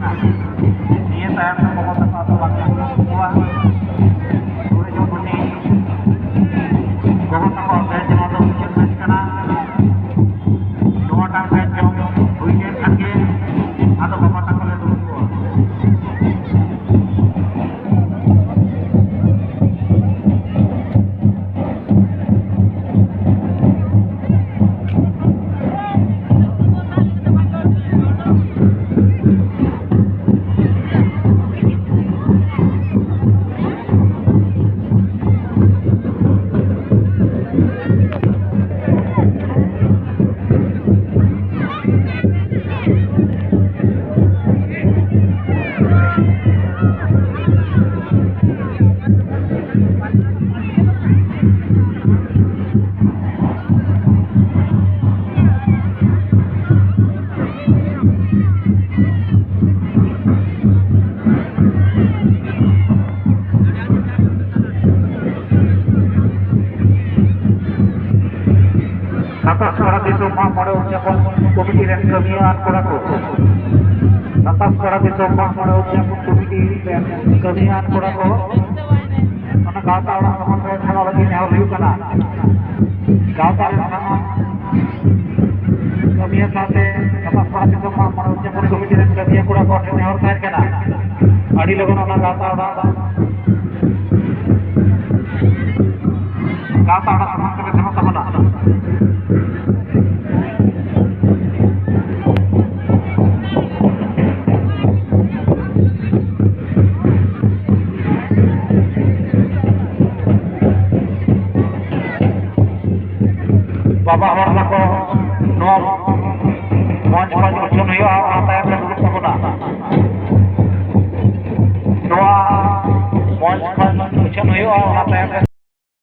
Niya tayo ng mga tatawag ng kuha. Kung ito po ni Gohot ako, kaya tinatawag siya ka na. Dumatang kaya yung weekend again. Ato pamatang ko na doon ko. Atas para disoma pada ucapan komiti dan kemian koraku. Atas para disoma pada ucapan komiti dan kemian koraku. Karena kata orang teman saya sama lagi ni harus juga nak. Kata orang kemian sate atas para disoma pada ucapan komiti dan kemian koraku ni harus saya kena. Adi logon orang kata orang sama-sama nak. Bapak orang ko nol monj monj ucun yo apa yang duduk sabuna doa monj monj ucun yo apa yang